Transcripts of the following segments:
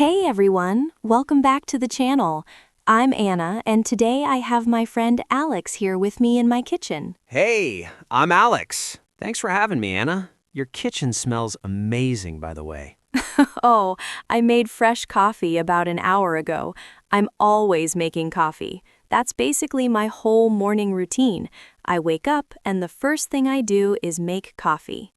Hey everyone, welcome back to the channel. I'm Anna, and today I have my friend Alex here with me in my kitchen. Hey, I'm Alex. Thanks for having me, Anna. Your kitchen smells amazing, by the way. Oh, I made fresh coffee about an hour ago. I'm always making coffee. That's basically my whole morning routine. I wake up and the first thing I do is make coffee.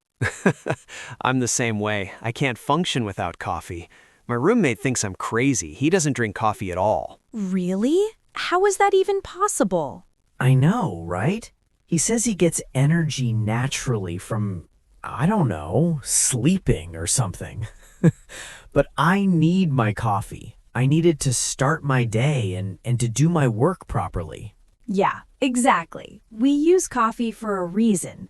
I'm the same way. I can't function without coffee. My roommate thinks I'm crazy. He doesn't drink coffee at all. Really? How is that even possible? I know, right? He says he gets energy naturally from, I don't know, sleeping or something. But I need my coffee. I need it to start my day and to do my work properly. Yeah, exactly. We use coffee for a reason.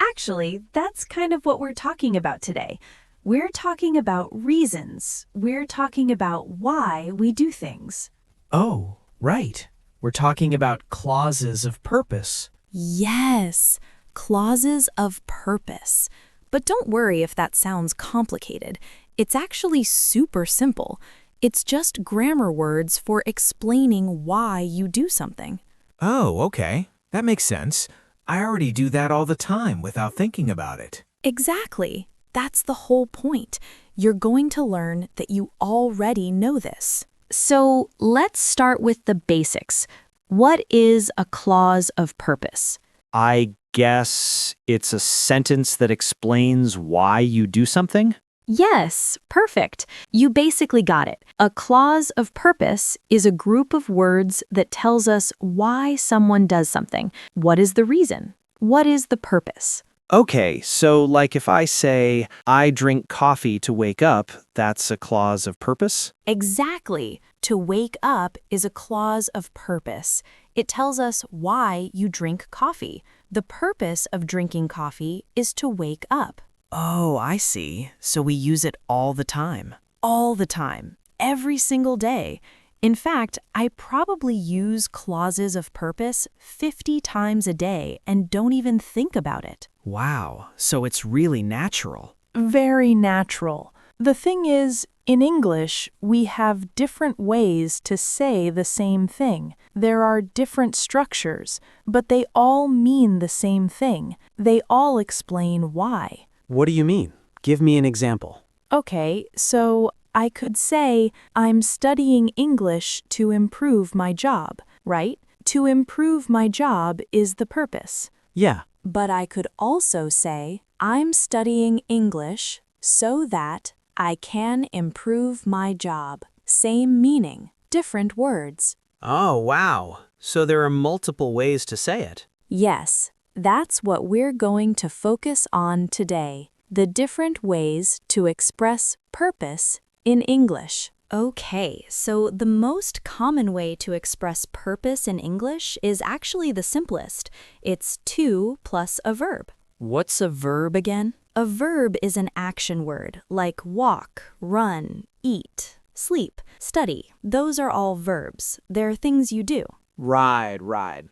Actually, that's kind of what we're talking about today. We're talking about reasons. We're talking about why we do things. Oh, right. We're talking about clauses of purpose. Yes, clauses of purpose. But don't worry if that sounds complicated. It's actually super simple. It's just grammar words for explaining why you do something. Oh, okay. That makes sense. I already do that all the time without thinking about it. Exactly. That's the whole point. You're going to learn that you already know this. So let's start with the basics. What is a clause of purpose? I guess it's a sentence that explains why you do something? Yes, perfect. You basically got it. A clause of purpose is a group of words that tells us why someone does something. What is the reason? What is the purpose? Okay, so like if I say, I drink coffee to wake up, that's a clause of purpose? Exactly. To wake up is a clause of purpose. It tells us why you drink coffee. The purpose of drinking coffee is to wake up. Oh, I see. So we use it all the time. All the time. Every single day. In fact, I probably use clauses of purpose 50 times a day and don't even think about it. Wow, so it's really natural. Very natural. The thing is, in English, we have different ways to say the same thing. There are different structures, but they all mean the same thing. They all explain why. What do you mean? Give me an example. Okay, so I could say, I'm studying English to improve my job, right? To improve my job is the purpose. Yeah. But I could also say, I'm studying English so that I can improve my job. Same meaning, different words. Oh, wow. So there are multiple ways to say it. Yes, that's what we're going to focus on today. The different ways to express purpose in English. Okay, so the most common way to express purpose in English is actually the simplest. It's to plus a verb. What's a verb again? A verb is an action word, like walk, run, eat, sleep, study. Those are all verbs. They're things you do. Right.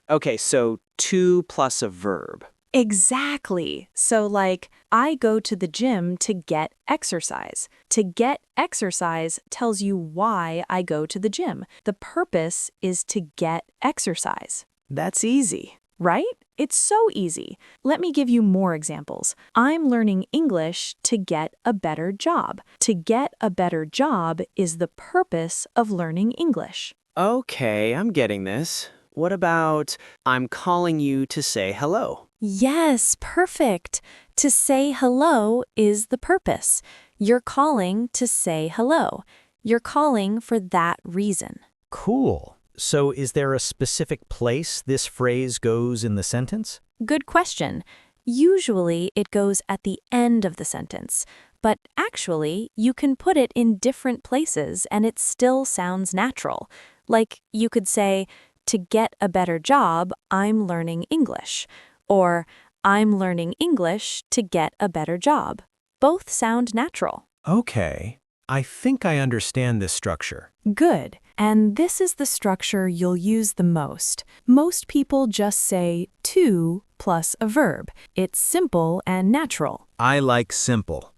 Okay, so to plus a verb. Exactly. So like, I go to the gym to get exercise. To get exercise tells you why I go to the gym. The purpose is to get exercise. That's easy. Right? It's so easy. Let me give you more examples. I'm learning English to get a better job. To get a better job is the purpose of learning English. Okay, I'm getting this. What about, I'm calling you to say hello? Yes, perfect. To say hello is the purpose. You're calling to say hello. You're calling for that reason. Cool. So is there a specific place this phrase goes in the sentence? Good question. Usually it goes at the end of the sentence, but actually you can put it in different places and it still sounds natural. Like you could say, to get a better job, I'm learning English. Or, I'm learning English to get a better job. Both sound natural. Okay. I think I understand this structure. Good. And this is the structure you'll use the most. Most people just say to plus a verb. It's simple and natural. I like simple.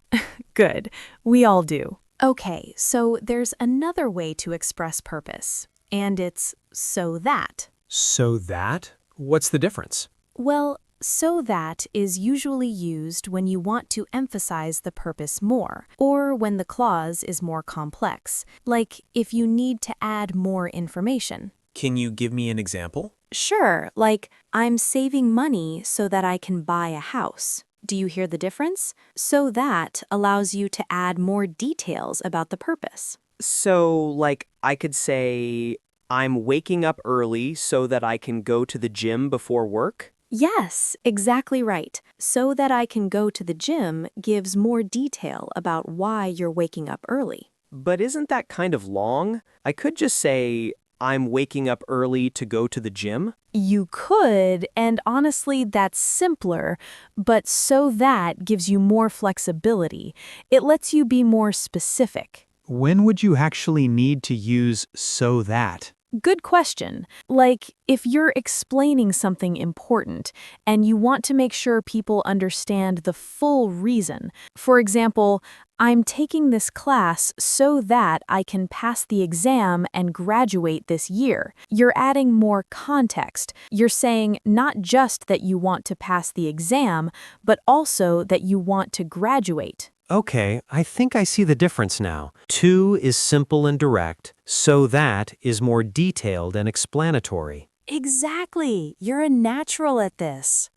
Good. We all do. Okay, so there's another way to express purpose, and it's so that. So that? What's the difference? Well, so that is usually used when you want to emphasize the purpose more, or when the clause is more complex, like if you need to add more information. Can you give me an example? Sure, like, I'm saving money so that I can buy a house. Do you hear the difference? So that allows you to add more details about the purpose. So, like, I could say, I'm waking up early so that I can go to the gym before work? Yes, exactly right. So that I can go to the gym gives more detail about why you're waking up early. But isn't that kind of long? I could just say, I'm waking up early to go to the gym. You could, and honestly, that's simpler, but so that gives you more flexibility. It lets you be more specific. When would you actually need to use so that? Good question. Like, if you're explaining something important and you want to make sure people understand the full reason. For example, I'm taking this class so that I can pass the exam and graduate this year. You're adding more context. You're saying not just that you want to pass the exam, but also that you want to graduate. Okay, I think I see the difference now. To is simple and direct, so that is more detailed and explanatory. Exactly. You're a natural at this.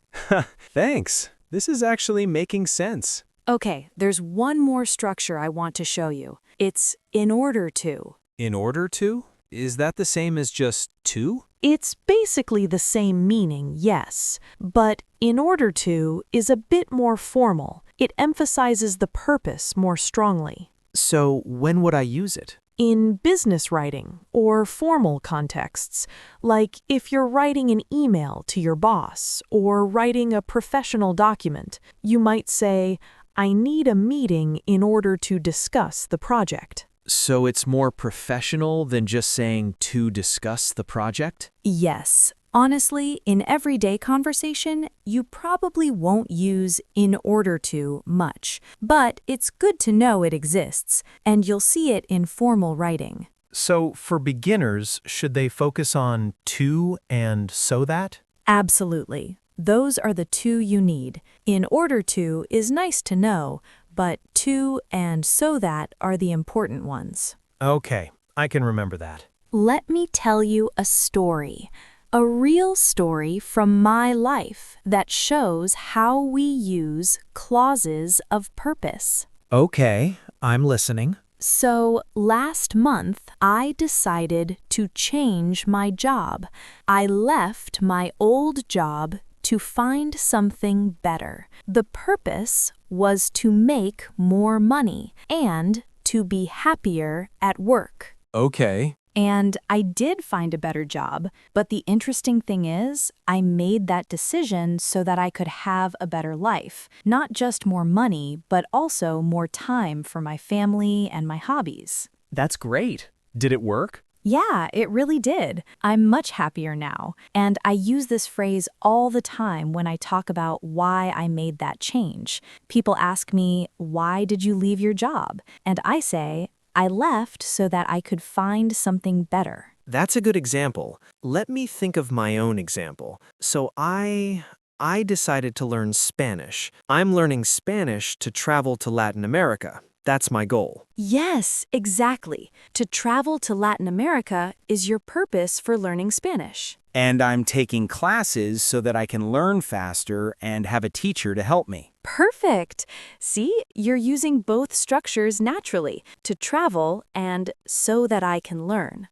Thanks. This is actually making sense. Okay, there's one more structure I want to show you. It's in order to. In order to? Is that the same as just to? It's basically the same meaning, yes, but in order to is a bit more formal. It emphasizes the purpose more strongly. So when would I use it? In business writing or formal contexts, like if you're writing an email to your boss or writing a professional document, you might say, I need a meeting in order to discuss the project. So it's more professional than just saying to discuss the project? Yes. Honestly, in everyday conversation, you probably won't use in order to much, but it's good to know it exists, and you'll see it in formal writing. So for beginners, should they focus on to and so that? Absolutely. Those are the two you need. In order to is nice to know, but to and so that are the important ones. Okay, I can remember that. Let me tell you a story. A real story from my life that shows how we use clauses of purpose. Okay, I'm listening. So, last month, I decided to change my job. I left my old job to find something better. The purpose was to make more money and to be happier at work. Okay. And I did find a better job, but the interesting thing is, I made that decision so that I could have a better life. Not just more money, but also more time for my family and my hobbies. That's great. Did it work? Yeah, it really did. I'm much happier now, and I use this phrase all the time when I talk about why I made that change. People ask me, why did you leave your job? And I say, I left so that I could find something better. That's a good example. Let me think of my own example. So I decided to learn Spanish. I'm learning Spanish to travel to Latin America. That's my goal. Yes, exactly. To travel to Latin America is your purpose for learning Spanish. And I'm taking classes so that I can learn faster and have a teacher to help me. Perfect. See, you're using both structures naturally, to travel and so that I can learn.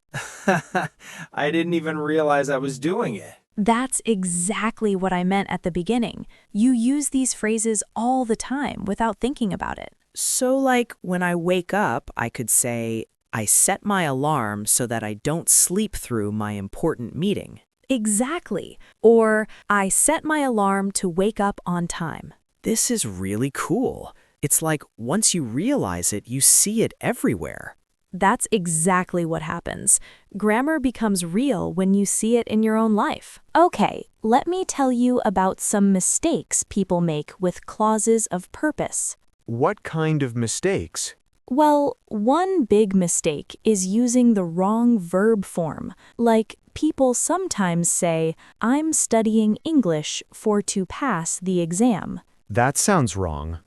I didn't even realize I was doing it. That's exactly what I meant at the beginning. You use these phrases all the time without thinking about it. So, like, when I wake up, I could say, I set my alarm so that I don't sleep through my important meeting. Exactly. Or, I set my alarm to wake up on time. This is really cool. It's like once you realize it, you see it everywhere. That's exactly what happens. Grammar becomes real when you see it in your own life. Okay, let me tell you about some mistakes people make with clauses of purpose. What kind of mistakes? Well, one big mistake is using the wrong verb form. Like, people sometimes say, I'm studying English for to pass the exam. That sounds wrong.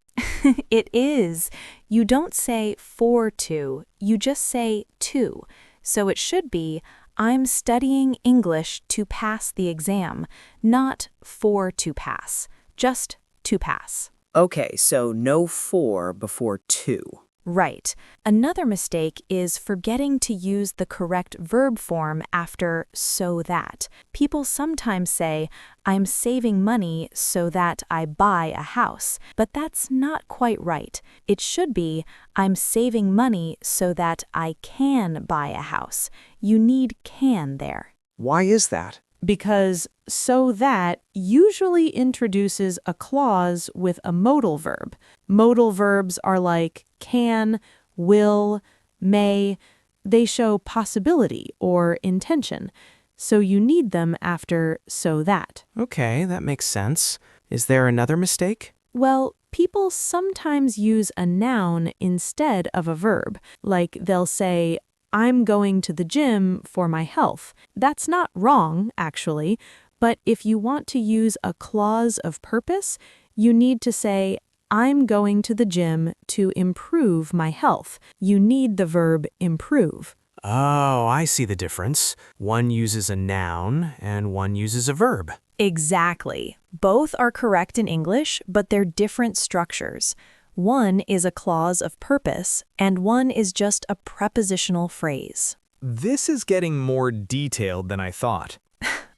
It is. You don't say for to, you just say to. So it should be, I'm studying English to pass the exam, not for to pass, just to pass. Okay, so no for before to. Right. Another mistake is forgetting to use the correct verb form after so that. People sometimes say, I'm saving money so that I buy a house, but that's not quite right. It should be, I'm saving money so that I can buy a house. You need can there. Why is that? Because so that usually introduces a clause with a modal verb. Modal verbs are like can, will, may. They show possibility or intention. So you need them after so that. Okay, that makes sense. Is there another mistake? Well, people sometimes use a noun instead of a verb. Like they'll say, I'm going to the gym for my health. That's not wrong, actually, but if you want to use a clause of purpose, you need to say, I'm going to the gym to improve my health. You need the verb improve. Oh, I see the difference. One uses a noun and one uses a verb. Exactly. Both are correct in English, but they're different structures. One is a clause of purpose, and one is just a prepositional phrase. This is getting more detailed than I thought.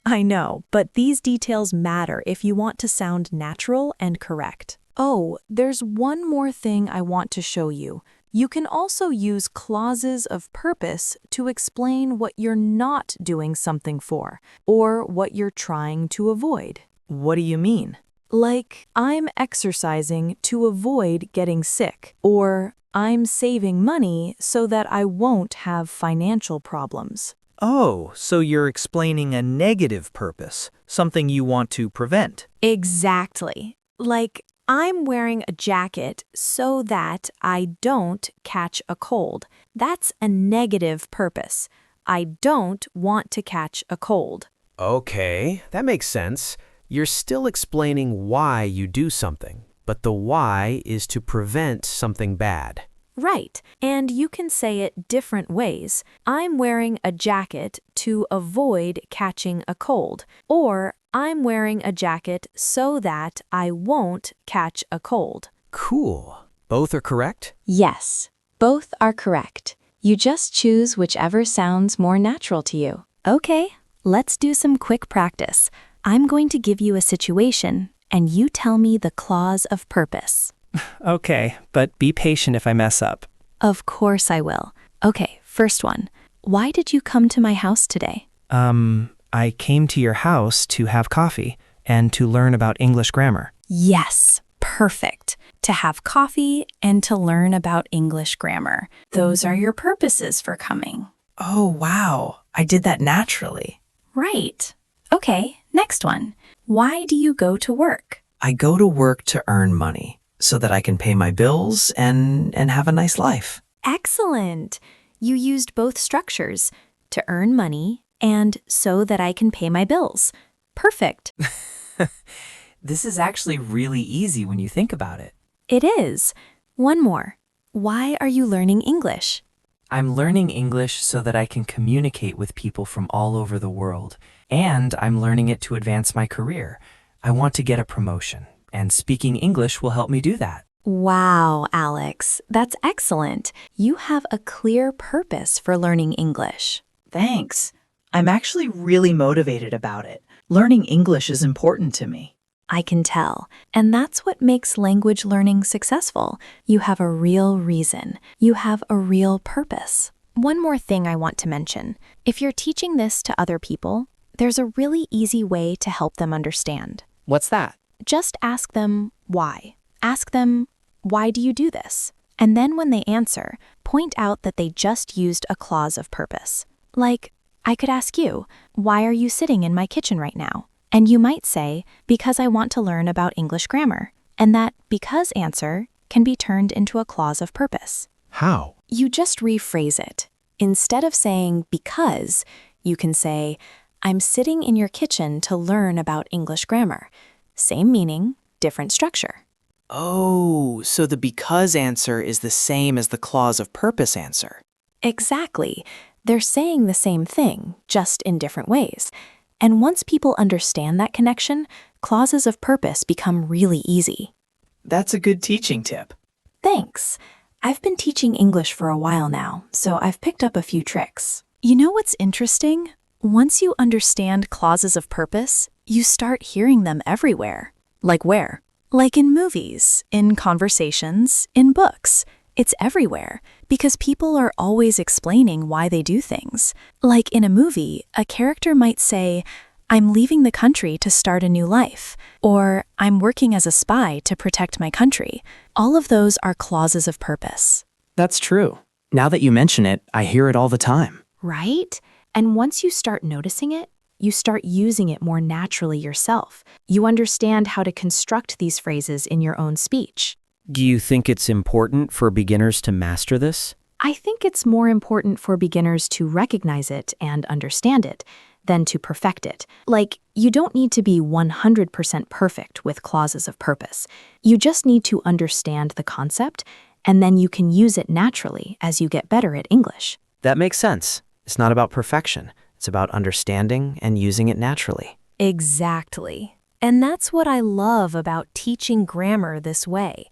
I know, but these details matter if you want to sound natural and correct. Oh, there's one more thing I want to show you. You can also use clauses of purpose to explain what you're not doing something for, or what you're trying to avoid. What do you mean? Like, I'm exercising to avoid getting sick, or I'm saving money so that I won't have financial problems. Oh, so you're explaining a negative purpose, something you want to prevent. Exactly. Like, I'm wearing a jacket so that I don't catch a cold. That's a negative purpose. I don't want to catch a cold. Okay, that makes sense. You're still explaining why you do something, but the why is to prevent something bad. Right, and you can say it different ways. I'm wearing a jacket to avoid catching a cold, or I'm wearing a jacket so that I won't catch a cold. Cool. Both are correct? Yes, both are correct. You just choose whichever sounds more natural to you. Okay, let's do some quick practice. I'm going to give you a situation, and you tell me the clause of purpose. Okay, but be patient if I mess up. Of course I will. Okay, first one. Why did you come to my house today? I came to your house to have coffee and to learn about English grammar. Yes, perfect. To have coffee and to learn about English grammar. Those are your purposes for coming. Oh, wow. I did that naturally. Right. Okay, next one. Why do you go to work? I go to work to earn money so that I can pay my bills and have a nice life. Excellent. You used both structures, to earn money and so that I can pay my bills. Perfect. This is actually really easy when you think about it. It is. One more. Why are you learning English? I'm learning English so that I can communicate with people from all over the world, and I'm learning it to advance my career. I want to get a promotion, and speaking English will help me do that. Wow, Alex, that's excellent. You have a clear purpose for learning English. Thanks. I'm actually really motivated about it. Learning English is important to me. I can tell. And that's what makes language learning successful. You have a real reason. You have a real purpose. One more thing I want to mention. If you're teaching this to other people, there's a really easy way to help them understand. What's that? Just ask them why. Ask them, why do you do this? And then when they answer, point out that they just used a clause of purpose. Like, I could ask you, why are you sitting in my kitchen right now? And you might say, because I want to learn about English grammar. And that because answer can be turned into a clause of purpose. How? You just rephrase it. Instead of saying because, you can say, I'm sitting in your kitchen to learn about English grammar. Same meaning, different structure. Oh, so the because answer is the same as the clause of purpose answer. Exactly. They're saying the same thing, just in different ways. And once people understand that connection, clauses of purpose become really easy. That's a good teaching tip. Thanks. I've been teaching English for a while now, so I've picked up a few tricks. You know what's interesting? Once you understand clauses of purpose, you start hearing them everywhere. Like where? Like in movies, in conversations, in books. It's everywhere because people are always explaining why they do things. Like in a movie, a character might say, I'm leaving the country to start a new life, or I'm working as a spy to protect my country. All of those are clauses of purpose. That's true. Now that you mention it, I hear it all the time. Right? And once you start noticing it, you start using it more naturally yourself. You understand how to construct these phrases in your own speech. Do you think it's important for beginners to master this? I think it's more important for beginners to recognize it and understand it than to perfect it. Like, you don't need to be 100% perfect with clauses of purpose. You just need to understand the concept, and then you can use it naturally as you get better at English. That makes sense. It's not about perfection. It's about understanding and using it naturally. Exactly. And that's what I love about teaching grammar this way.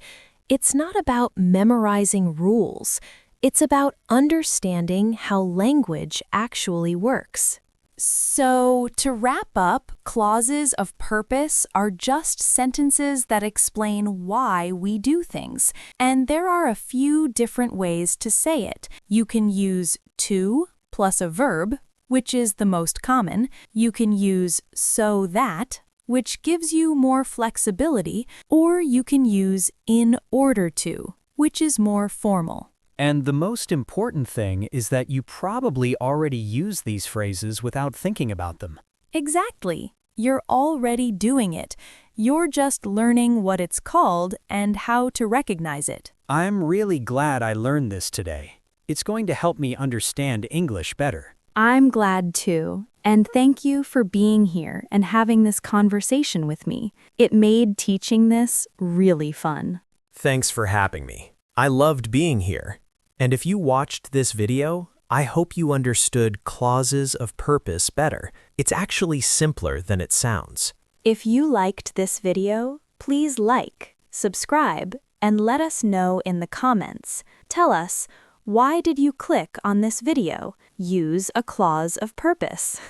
It's not about memorizing rules. It's about understanding how language actually works. So, to wrap up, clauses of purpose are just sentences that explain why we do things. And there are a few different ways to say it. You can use to plus a verb, which is the most common. You can use so that, which gives you more flexibility, or you can use in order to, which is more formal. And the most important thing is that you probably already use these phrases without thinking about them. Exactly. You're already doing it. You're just learning what it's called and how to recognize it. I'm really glad I learned this today. It's going to help me understand English better. I'm glad too. And thank you for being here and having this conversation with me. It made teaching this really fun. Thanks for having me. I loved being here. And if you watched this video, I hope you understood clauses of purpose better. It's actually simpler than it sounds. If you liked this video, please like, subscribe, and let us know in the comments. Tell us, why did you click on this video? Use a clause of purpose.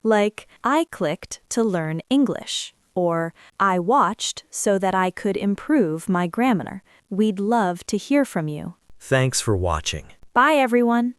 Like, I clicked to learn English. Or, I watched so that I could improve my grammar. We'd love to hear from you. Thanks for watching. Bye, everyone.